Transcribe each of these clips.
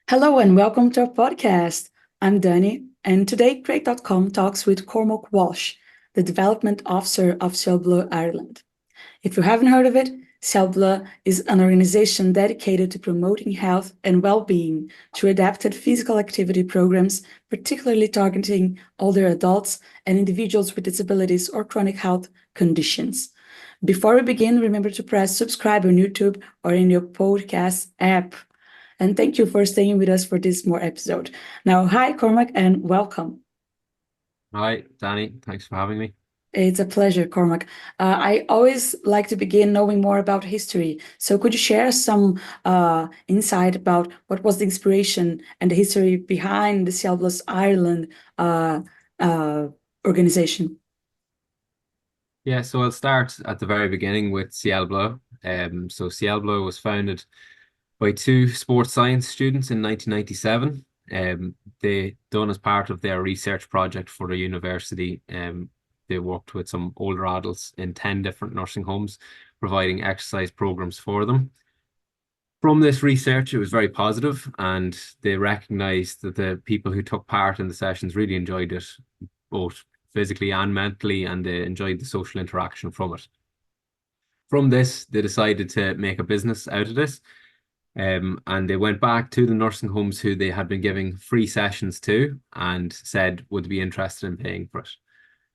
Hello and welcome to our podcast. I'm Dani, and today Crate.com talks with Cormac Walsh, the Development Officer of Siel Bleu Ireland. If you haven't heard of it, Siel Bleu is an organization dedicated to promoting health and well-being through adapted physical activity programs, particularly targeting older adults and individuals with disabilities or chronic health conditions. Before we begin, remember to press subscribe on YouTube or in your podcast app. And thank you for staying with us for this more episode. Now, hi, Cormac, and welcome. Hi, Danny. Thanks for having me. It's a pleasure, Cormac. I always like to begin knowing more about history. So could you share some insight about what was the inspiration and the history behind the Siel Bleu Ireland uh, uh, organization? Yeah, so I'll start at the very beginning with Siel Bleu. So Siel Bleu was founded by two sports science students in 1997. They done as part of their research project for the university. They worked with some older adults in 10 different nursing homes, providing exercise programs for them. From this research, it was very positive, and they recognized that the people who took part in the sessions really enjoyed it, both physically and mentally, and they enjoyed the social interaction from it. From this, they decided to make a business out of this, and they went back to the nursing homes who they had been giving free sessions to and said would be interested in paying for it.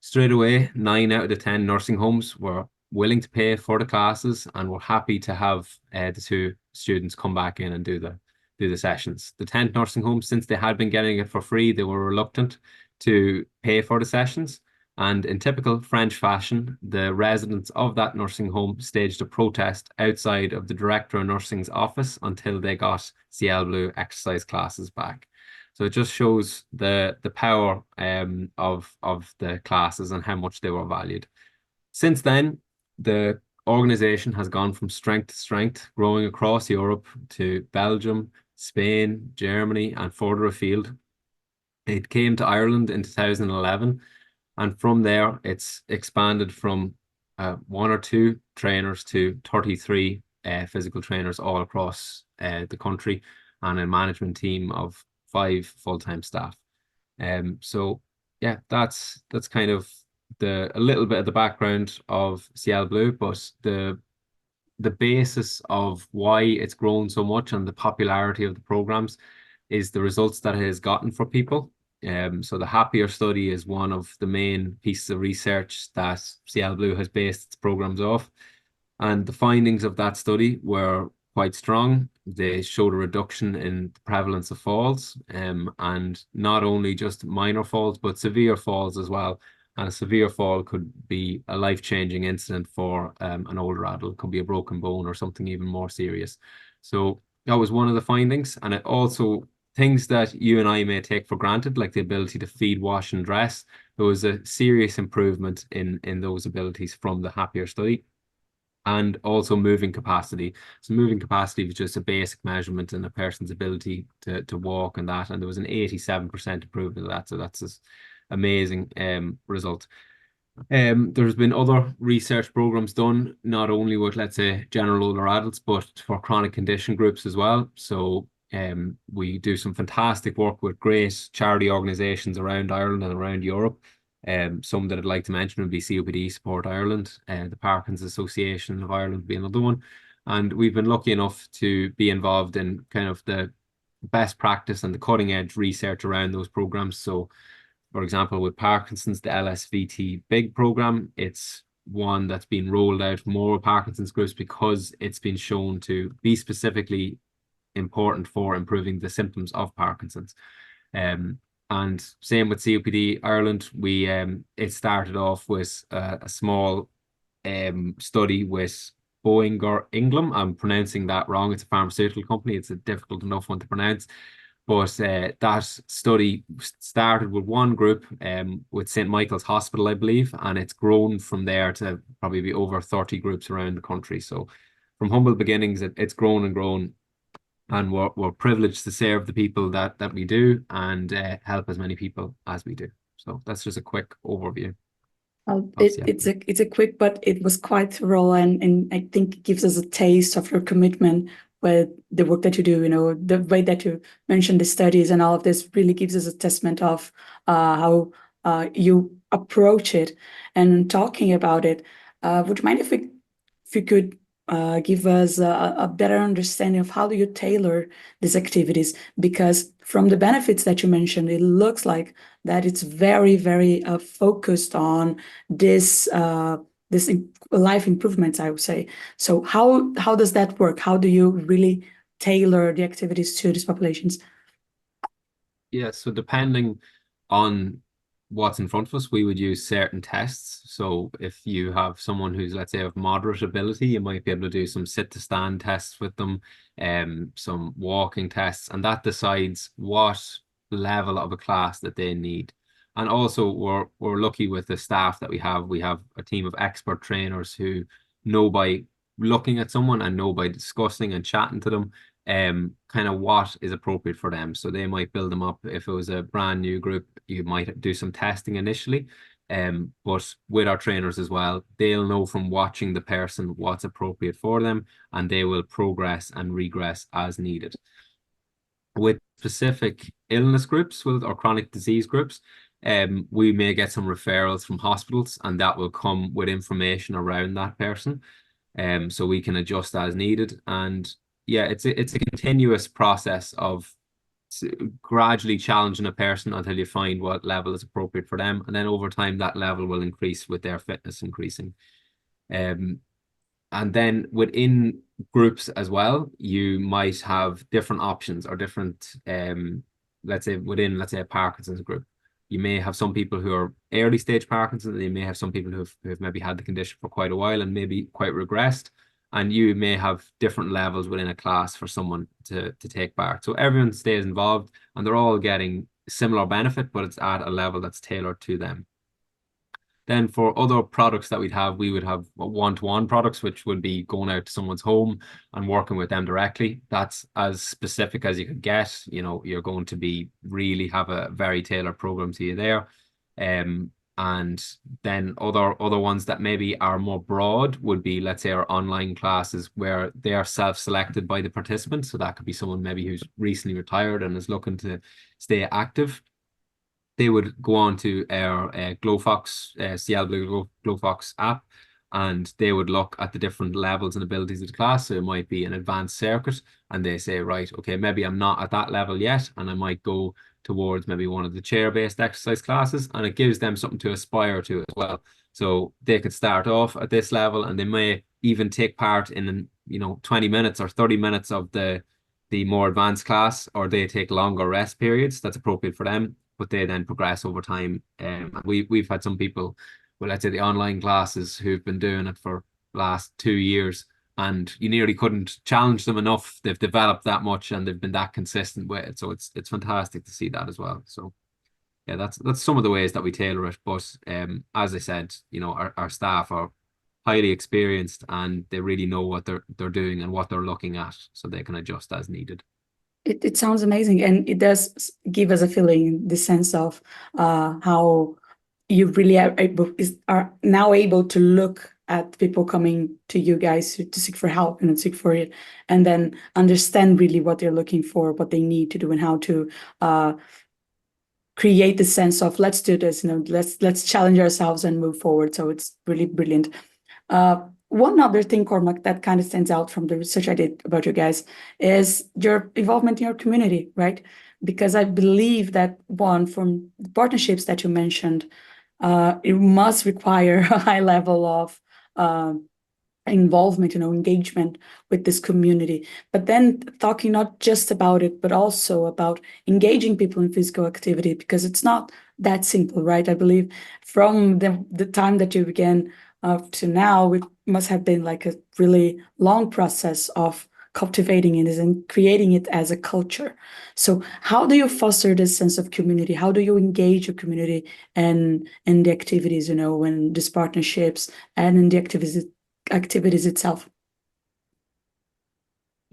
Straight away, 9 out of the 10 nursing homes were willing to pay for the classes and were happy to have the two students come back in and do the sessions. The 10th nursing home, since they had been getting it for free, they were reluctant to pay for the sessions. And in typical French fashion, the residents of that nursing home staged a protest outside of the director of nursing's office until they got Siel Bleu exercise classes back. So it just shows the power of the classes and how much they were valued. Since then, the organization has gone from strength to strength, growing across Europe to Belgium, Spain, Germany, and further afield. It came to Ireland in 2011, and from there, it's expanded from one or two trainers to 33 physical trainers all across the country, and a management team of 5 full-time staff. So yeah, that's kind of a little bit of the background of Siel Bleu, but the basis of why it's grown so much and the popularity of the programs is the results that it has gotten for people. So the Happier study is one of the main pieces of research that Siel Bleu has based its programs off. And the findings of that study were quite strong. They showed a reduction in the prevalence of falls, and not only just minor falls, but severe falls as well. And a severe fall could be a life-changing incident for an older adult. It could be a broken bone or something even more serious. So that was one of the findings. And it also, things that you and I may take for granted, like the ability to feed, wash, and dress, there was a serious improvement in those abilities from the Happier study. And also moving capacity. So moving capacity was just a basic measurement in a person's ability to walk and that. And there was an 87% improvement of that. So that's an amazing result. There's been other research programs done, not only with, let's say, general older adults, but for chronic condition groups as well. So we do some fantastic work with great charity organizations around Ireland and around Europe. Some that I'd like to mention would be COPD Support Ireland, the Parkinson's Association of Ireland would be another one. And we've been lucky enough to be involved in kind of the best practice and the cutting edge research around those programs. So, for example, with Parkinson's, the LSVT Big program, it's one that's been rolled out more with Parkinson's groups because it's been shown to be specifically important for improving the symptoms of Parkinson's. And same with COPD Ireland, it started off with a small study with Boeing or Ingham. I'm pronouncing that wrong. It's a pharmaceutical company. It's a difficult enough one to pronounce. But that study started with one group with St. Michael's Hospital, I believe, and it's grown from there to probably be over 30 groups around the country. So from humble beginnings, it's grown and grown. And we're privileged to serve the people that we do and help as many people as we do. So that's just a quick overview of Siel. It's a quick, but it was quite thorough, and I think it gives us a taste of your commitment with the work that you do. The way that you mentioned the studies and all of this really gives us a testament of how you approach it. And talking about it, would you mind if you could give us a better understanding of how do you tailor these activities? Because from the benefits that you mentioned, it looks like that it's very, very focused on this life improvements, I would say. So how does that work? How do you really tailor the activities to these populations? Yeah, so depending on what's in front of us, we would use certain tests. So if you have someone who's, let's say, of moderate ability, you might be able to do some sit to stand tests with them, some walking tests, and that decides what level of a class that they need. And also we're lucky with the staff that we have. We have a team of expert trainers who know by looking at someone and know by discussing and chatting to them kind of what is appropriate for them. So they might build them up. If it was a brand new group, you might do some testing initially. But with our trainers as well, they'll know from watching the person what's appropriate for them, and they will progress and regress as needed. With specific illness groups or chronic disease groups, we may get some referrals from hospitals, and that will come with information around that person. So we can adjust as needed. And yeah, it's a continuous process of gradually challenging a person until you find what level is appropriate for them. And then over time, that level will increase with their fitness increasing. And then within groups as well, you might have different options or different, let's say a Parkinson's group. You may have some people who are early stage Parkinson's, and you may have some people who've maybe had the condition for quite a while and maybe quite regressed. And you may have different levels within a class for someone to take part. So everyone stays involved and they're all getting similar benefit, but it's at a level that's tailored to them. Then for other products that we would have one-to-one products, which would be going out to someone's home and working with them directly. That's as specific as you could get. You're going to be really have a very tailored program to you there. And then other ones that maybe are more broad would be, let's say, our online classes where they are self-selected by the participants. So that could be someone maybe who's recently retired and is looking to stay active. They would go on to our GlowFox, Siel Bleu GlowFox app, and they would look at the different levels and abilities of the class. So it might be an advanced circuit, and they say, right, okay, maybe I'm not at that level yet, and I might go towards maybe one of the chair-based exercise classes, and it gives them something to aspire to as well. So they could start off at this level, and they may even take part in 20 minutes or 30 minutes of the more advanced class, or they take longer rest periods that's appropriate for them, but they then progress over time. We've had some people, well, let's say the online classes, who've been doing it for the last 2 years, and you nearly couldn't challenge them enough. They've developed that much and they've been that consistent with it. So it's fantastic to see that as well. So yeah, that's some of the ways that we tailor it. But as I said, our staff are highly experienced and they really know what they're doing and what they're looking at, so they can adjust as needed. It sounds amazing, and it does give us a feeling, the sense of how you really are now able to look at people coming to you guys to seek for help and seek for it, and then understand really what they're looking for, what they need to do, and how to create the sense of let's do this, let's challenge ourselves and move forward. So it's really brilliant. One other thing, Cormac, that kind of stands out from the research I did about you guys is your involvement in your community, right? Because I believe that from the partnerships that you mentioned, it must require a high level of involvement, engagement with this community. But then talking not just about it, but also about engaging people in physical activity, because it's not that simple, right? I believe from the time that you began to now, it must have been like a really long process of cultivating it and creating it as a culture. So how do you foster this sense of community? How do you engage your community and in the activities, when these partnerships and in the activities itself?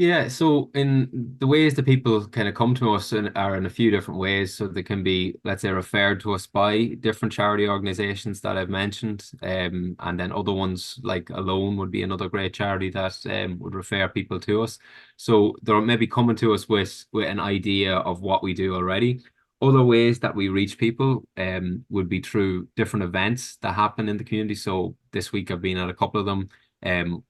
Yeah, so in the ways that people kind of come to us are in a few different ways. So they can be, let's say, referred to us by different charity organizations that I've mentioned. And then other ones like Alone would be another great charity that would refer people to us. So they're maybe coming to us with an idea of what we do already. Other ways that we reach people would be through different events that happen in the community. So this week I've been at a couple of them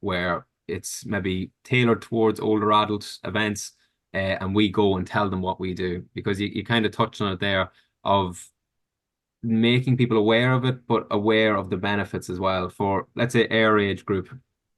where it's maybe tailored towards older adult events, and we go and tell them what we do because you kind of touched on it there of making people aware of it, but aware of the benefits as well. For let's say our age group,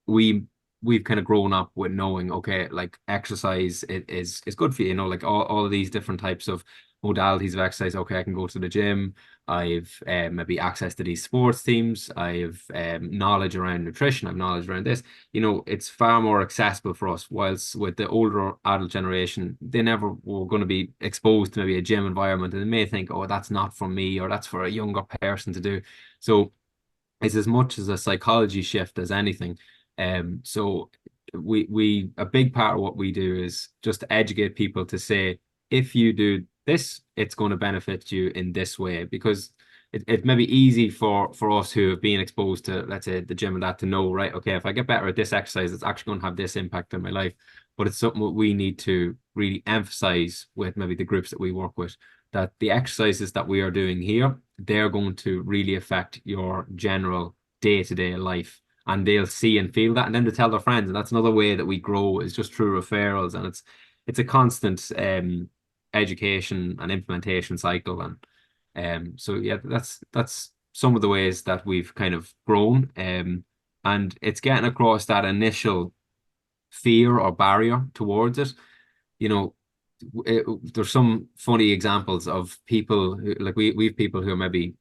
we we've kind of grown up with knowing, okay, like exercise is good for you, like all of these different types of modalities of exercise. Okay, I can go to the gym. I've maybe access to these sports teams. I've knowledge around nutrition. I've knowledge around this. It's far more accessible for us. Whilst with the older adult generation, they never were going to be exposed to maybe a gym environment, and they may think, oh, that's not for me, or that's for a younger person to do. So it's as much as a psychology shift as anything. So we a big part of what we do is just to educate people to say, if you do this, it's going to benefit you in this way. Because it may be easy for us who have been exposed to, let's say, the gym and that to know, right, okay, if I get better at this exercise, it's actually going to have this impact on my life. But it's something that we need to really emphasize with maybe the groups that we work with, that the exercises that we are doing here, they're going to really affect your general day-to-day life. And they'll see and feel that, and then to tell their friends. And that's another way that we grow, is just through referrals. And it's a constant education and implementation cycle. And so yeah, that's some of the ways that we've kind of grown. And it's getting across that initial fear or barrier towards it. You know, there's some funny examples of people who, like we've people who are maybe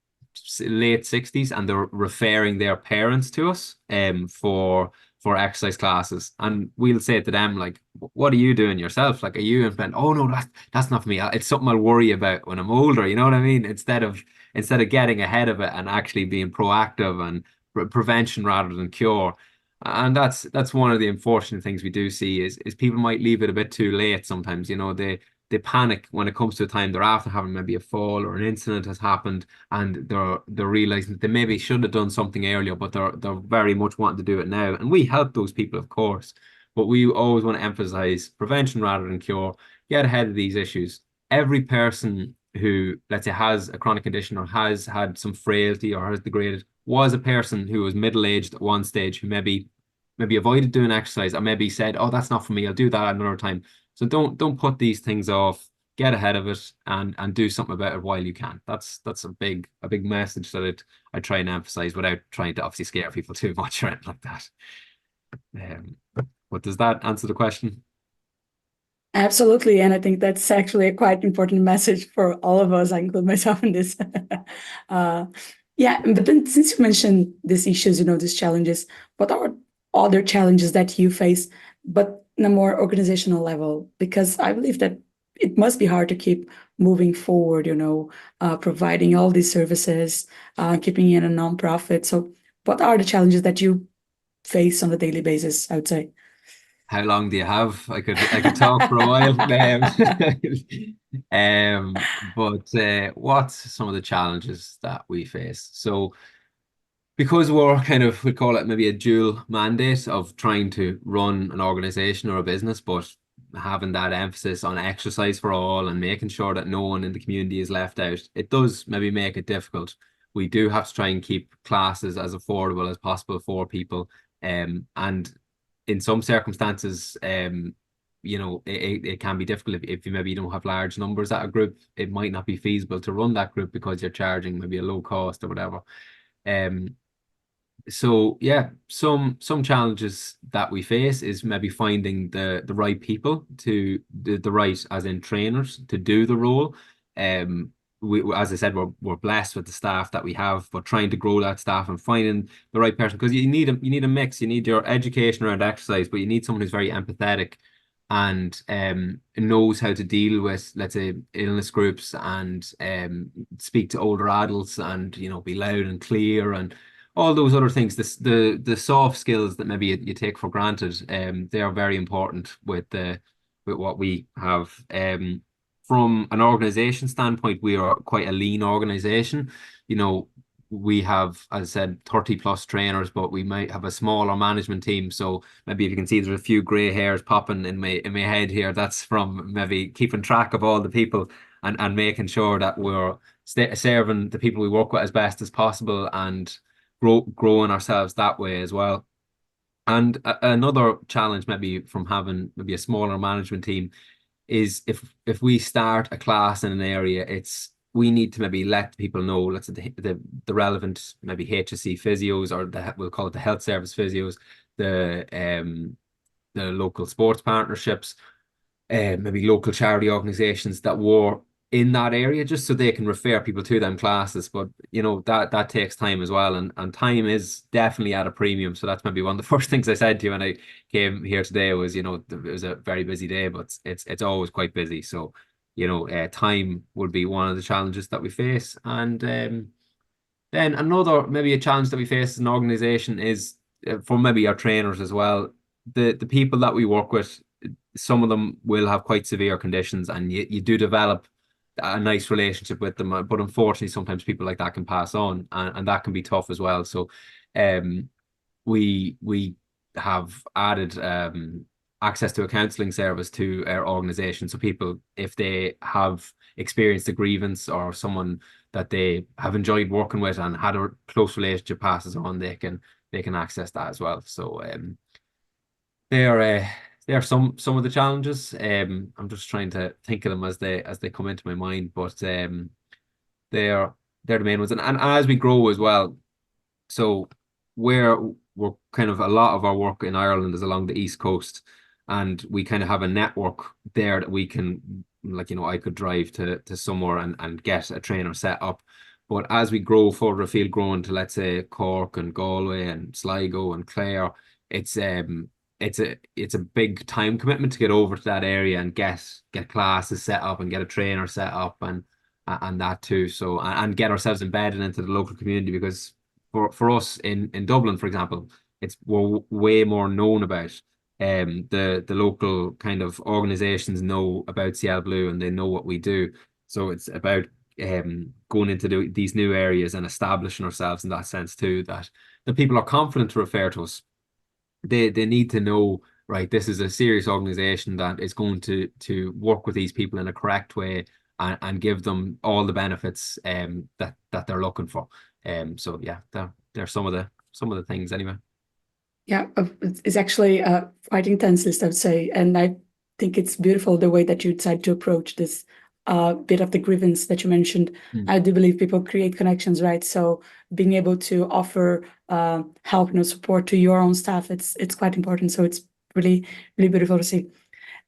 late 60s, and they're referring their parents to us for exercise classes, and we'll say to them, like, what are you doing yourself? Like, are you implement? Oh no, that's not for me. It's something I'll worry about when I'm older, you know what I mean? Instead of getting ahead of it and actually being proactive and prevention rather than cure. And that's one of the unfortunate things we do see is people might leave it a bit too late sometimes. They panic when it comes to a time they're after having maybe a fall or an incident has happened, and they're realizing that they maybe should have done something earlier, but they're very much wanting to do it now. And we help those people, of course, but we always want to emphasize prevention rather than cure. Get ahead of these issues. Every person who, let's say, has a chronic condition or has had some frailty or has degraded was a person who was middle-aged at one stage, who maybe avoided doing exercise, or maybe said, oh, that's not for me, I'll do that another time. So don't put these things off. Get ahead of it and do something about it while you can. That's a big message that I try and emphasize without trying to obviously scare people too much or anything like that. Um, but does that answer the question? Absolutely, and I think that's actually a quite important message for all of us. I include myself in this. uh, yeah, but then since you mentioned these issues, these challenges, what are other challenges that you face, but in a more organizational level? Because I believe that it must be hard to keep moving forward, providing all these services, keeping in a nonprofit. So, what are the challenges that you face on a daily basis, I would say? How long do you have? I could talk for a while. But what's some of the challenges that we face? So because we're we call it maybe a dual mandate of trying to run an organization or a business, but having that emphasis on exercise for all and making sure that no one in the community is left out, it does maybe make it difficult. We do have to try and keep classes as affordable as possible for people. And in some circumstances, it can be difficult if you maybe don't have large numbers at a group. It might not be feasible to run that group because you're charging maybe a low cost or whatever. Um, so yeah, some challenges that we face is maybe finding the right people to the right, as in trainers, to do the role. As I said, we're blessed with the staff that we have, but trying to grow that staff and finding the right person, because you need a mix. You need your education around exercise, but you need someone who's very empathetic and knows how to deal with, let's say, illness groups and speak to older adults and be loud and clear and all those other things, the soft skills that maybe you take for granted, they are very important with what we have. From an organization standpoint, we are quite a lean organization. You know, we have, as I said, 30 plus trainers, but we might have a smaller management team. So maybe if you can see there's a few gray hairs popping in my head here, that's from maybe keeping track of all the people and making sure that we're serving the people we work with as best as possible and growing ourselves that way as well. And another challenge maybe from having maybe a smaller management team is if we start a class in an area, it's we need to maybe let people know, let's say the relevant maybe HSC physios or we'll call it the health service physios, the local sports partnerships, maybe local charity organizations that were in that area, just so they can refer people to them classes. But you know that takes time as well, and time is definitely at a premium. So that's maybe one of the first things I said to you when I came here today was, you know, it was a very busy day, but it's always quite busy. So you know, time would be one of the challenges that we face, and then another maybe a challenge that we face as an organization is for maybe our trainers as well. The people that we work with, some of them will have quite severe conditions, and you do develop a nice relationship with them. But unfortunately, sometimes people like that can pass on, and that can be tough as well. So, um, we have added access to a counselling service to our organisation. So people, if they have experienced a grievance or someone that they have enjoyed working with and had a close relationship passes on, they can access that as well. So they are they are some of the challenges. I'm just trying to think of them as they come into my mind, but they're they're the main ones. And as we grow as well, so we're kind of a lot of our work in Ireland is along the East Coast, and we kind of have a network there that we can, like, you know, I could drive to somewhere and get a trainer set up. But as we grow further afield, growing to, let's say, Cork and Galway and Sligo and Clare, it's it's a big time commitment to get over to that area and get classes set up and get a trainer set up and that too. So and get ourselves embedded into the local community, because for us in Dublin, for example, it's we're way more known about. The local kind of organizations know about Ciel Bleu and they know what we do. So it's about going into these new areas and establishing ourselves in that sense too, that the people are confident to refer to us. They need to know, right, this is a serious organization that is going to work with these people in a correct way and give them all the benefits that they're looking for. So yeah, they're some of the things anyway. Yeah, it's actually a quite intense list, I would say. And I think it's beautiful the way that you decide to approach this bit of the grievance that you mentioned. Mm. I do believe people create connections, right? So being able to offer help, support to your own staff, it's quite important. So it's really, really beautiful to see.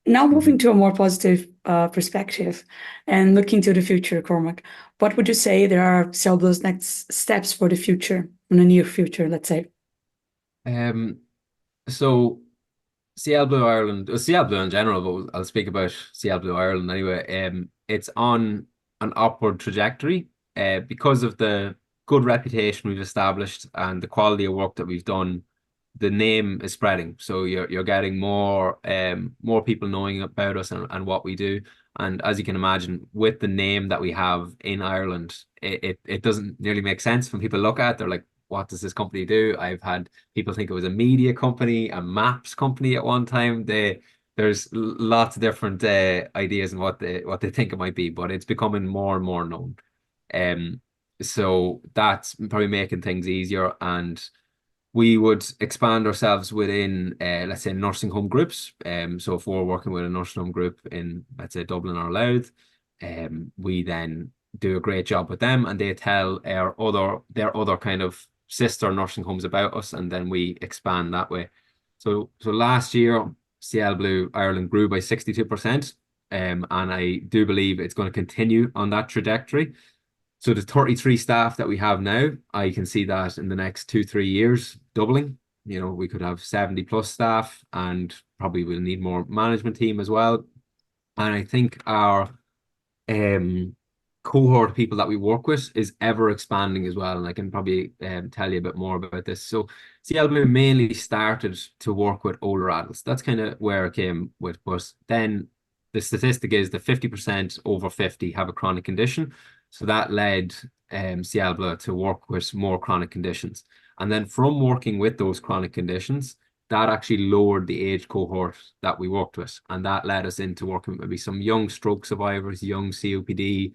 Now moving Mhm. to a more positive perspective and looking to the future, Cormac, what would you say there are Ciel Bleu's next steps for the future, in the near future, let's say? Um, so Siel Bleu Ireland, or Siel Bleu in general, but I'll speak about Siel Bleu Ireland anyway. It's on an upward trajectory, because of the good reputation we've established and the quality of work that we've done. The name is spreading, so you're getting more people knowing about us and what we do. And as you can imagine, with the name that we have in Ireland, it doesn't nearly make sense when people look at it. They're like, what does this company do? I've had people think it was a media company, a maps company at one time. There's lots of different ideas and what they think it might be, but it's becoming more and more known. Um, so that's probably making things easier, and we would expand ourselves within, let's say, nursing home groups. So if we're working with a nursing home group in, let's say, Dublin or Louth, we then do a great job with them, and they tell their other kind of sister nursing homes about us, and then we expand that way. So last year, Ciel Bleu Ireland grew by 62%, and I do believe it's going to continue on that trajectory. So the 33 staff that we have now, I can see that in the next 2, 3 years doubling. You know, we could have 70 plus staff, and probably we'll need more management team as well. And I think our um cohort of people that we work with is ever expanding as well. And I can probably tell you a bit more about this. So Siel Bleu mainly started to work with older adults. That's kind of where it came with. But then the statistic is that 50% over 50 have a chronic condition. So that led Siel Bleu to work with more chronic conditions. And then from working with those chronic conditions, that actually lowered the age cohort that we worked with. And that led us into working with maybe some young stroke survivors, young COPD,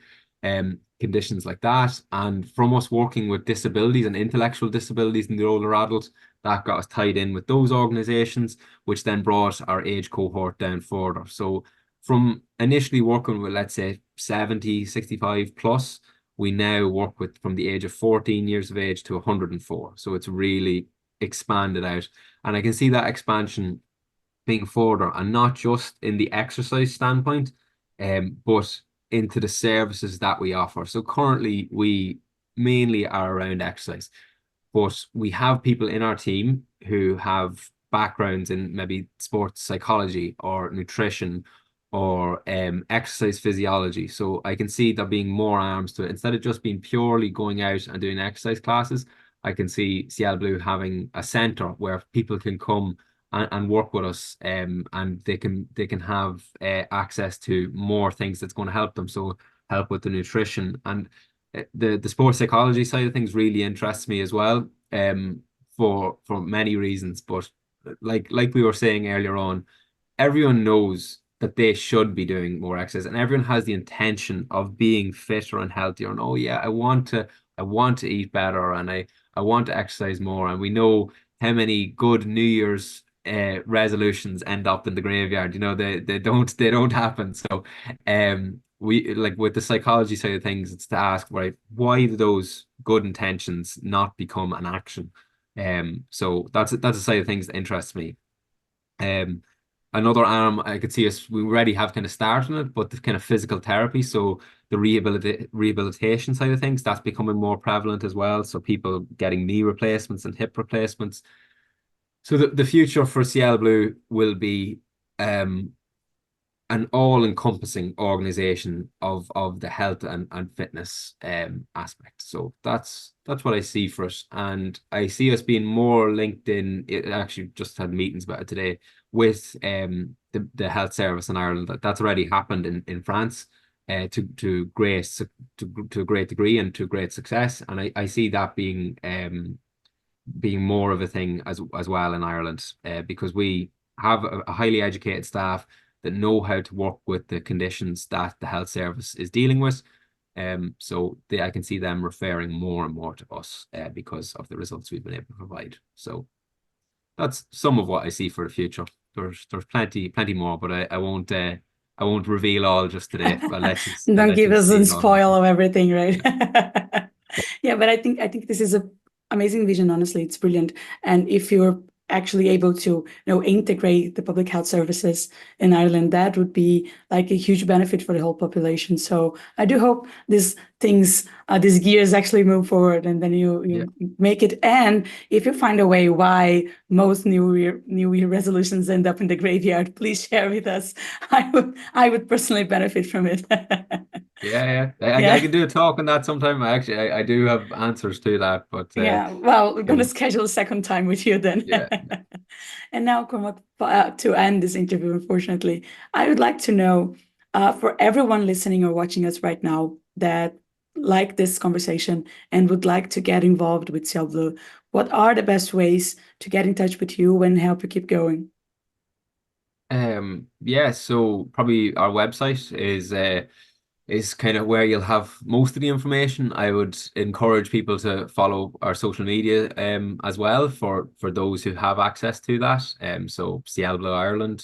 conditions like that. And from us working with disabilities and intellectual disabilities in the older adults, that got us tied in with those organizations, which then brought our age cohort down further. So from initially working with, let's say, 70, 65 plus, we now work with from the age of 14 years of age to 104. So it's really expanded out. And I can see that expansion being further, and not just in the exercise standpoint, but into the services that we offer. So currently we mainly are around exercise, but we have people in our team who have backgrounds in maybe sports psychology or nutrition or exercise physiology. So I can see there being more arms to it. Instead of just being purely going out and doing exercise classes, I can see Siel Bleu having a center where people can come and work with us, and they can have access to more things that's going to help them. So help with the nutrition, and the sports psychology side of things really interests me as well, for many reasons. But like we were saying earlier on, everyone knows that they should be doing more exercise, and everyone has the intention of being fitter and healthier. And oh yeah, I want to eat better, and I want to exercise more. And we know how many good New Year's resolutions end up in the graveyard. They don't happen. So we, like, with the psychology side of things, it's to ask, right, why do those good intentions not become an action? So that's a side of things that interests me. Um, Another arm I could see us, we already have kind of started it, but the kind of physical therapy, so the rehabilitation side of things, that's becoming more prevalent as well. So people getting knee replacements and hip replacements. So the future for Ciel Bleu will be um an all-encompassing organization of the health and fitness aspect. So that's what I see for us. And I see us being more linked in. It actually just had meetings about it today with the health service in Ireland. That's already happened in France, to a great degree and to great success. And I see that being more of a thing as well in Ireland, because we have a highly educated staff that know how to work with the conditions that the health service is dealing with. So I can see them referring more and more to us, because of the results we've been able to provide. So that's some of what I see for the future. There's plenty more, but I won't reveal all just today. I'll Don't let give you us see a it all. spoil of everything, right? Yeah, but I think this is a amazing vision. Honestly, it's brilliant. And if you're actually able to, integrate the public health services in Ireland, that would be like a huge benefit for the whole population. So I do hope these gears actually move forward, and then you Yeah. you make it. And if you find a way why most New Year resolutions end up in the graveyard, please share with us. I would personally benefit from it. Yeah, yeah. I Yeah. can do a talk on that sometime. I do have answers to that, but Yeah, well, we're going to um, schedule a second time with you then. yeah. And now, Cormac, to end this interview, unfortunately, I would like to know, for everyone listening or watching us right now that like this conversation and would like to get involved with Ciel Bleu, what are the best ways to get in touch with you and help you keep going? Yeah, so probably our website is kind of where you'll have most of the information. I would encourage people to follow our social media as well, for those who have access to that. So Siel Bleu Ireland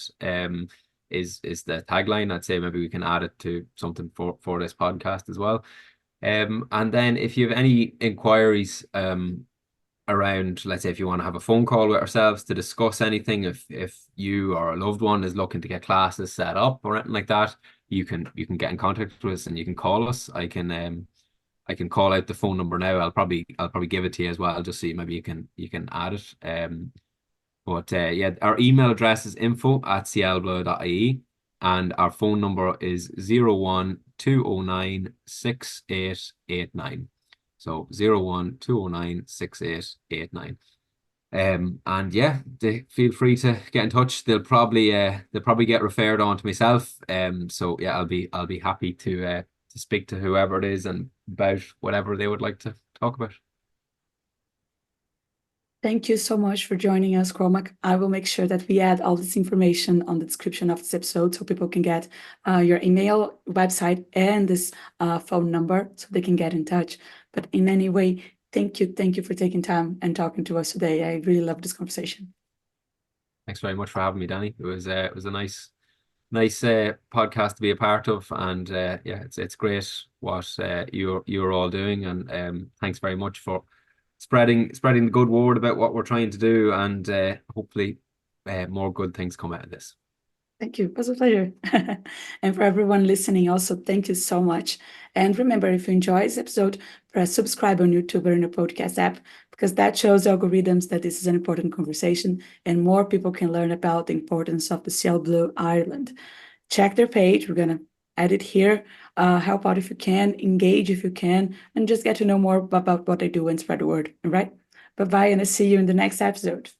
is the tagline. I'd say maybe we can add it to something for this podcast as well. And then if you have any inquiries around, let's say, if you want to have a phone call with ourselves to discuss anything, if you or a loved one is looking to get classes set up or anything like that, you can get in contact with us and you can call us. I can call out the phone number now. I'll probably give it to you as well, just so maybe you can add it. But yeah, our email address is info@cielbleu.ie, and our phone number is 01 01-209-6889. So 01-209-6889. And yeah, they feel free to get in touch. They'll probably get referred on to myself. So yeah, I'll be happy to speak to whoever it is and about whatever they would like to talk about. Thank you so much for joining us, Cormac. I will make sure that we add all this information on the description of this episode so people can get your email, website, and this phone number so they can get in touch. But in any way, thank you for taking time and talking to us today. I really love this conversation. Thanks very much for having me, Danny. It was a nice podcast to be a part of, and yeah, it's great what you're all doing, and thanks very much for spreading the good word about what we're trying to do, and hopefully more good things come out of this. Thank you. It was a pleasure. And for everyone listening, also, thank you so much. And remember, if you enjoy this episode, press subscribe on YouTube or in the podcast app, because that shows algorithms that this is an important conversation and more people can learn about the importance of the Siel Bleu Ireland. Check their page. We're going to add it here. Help out if you can, engage if you can, and just get to know more about what they do and spread the word. All right? Bye-bye, and I'll see you in the next episode.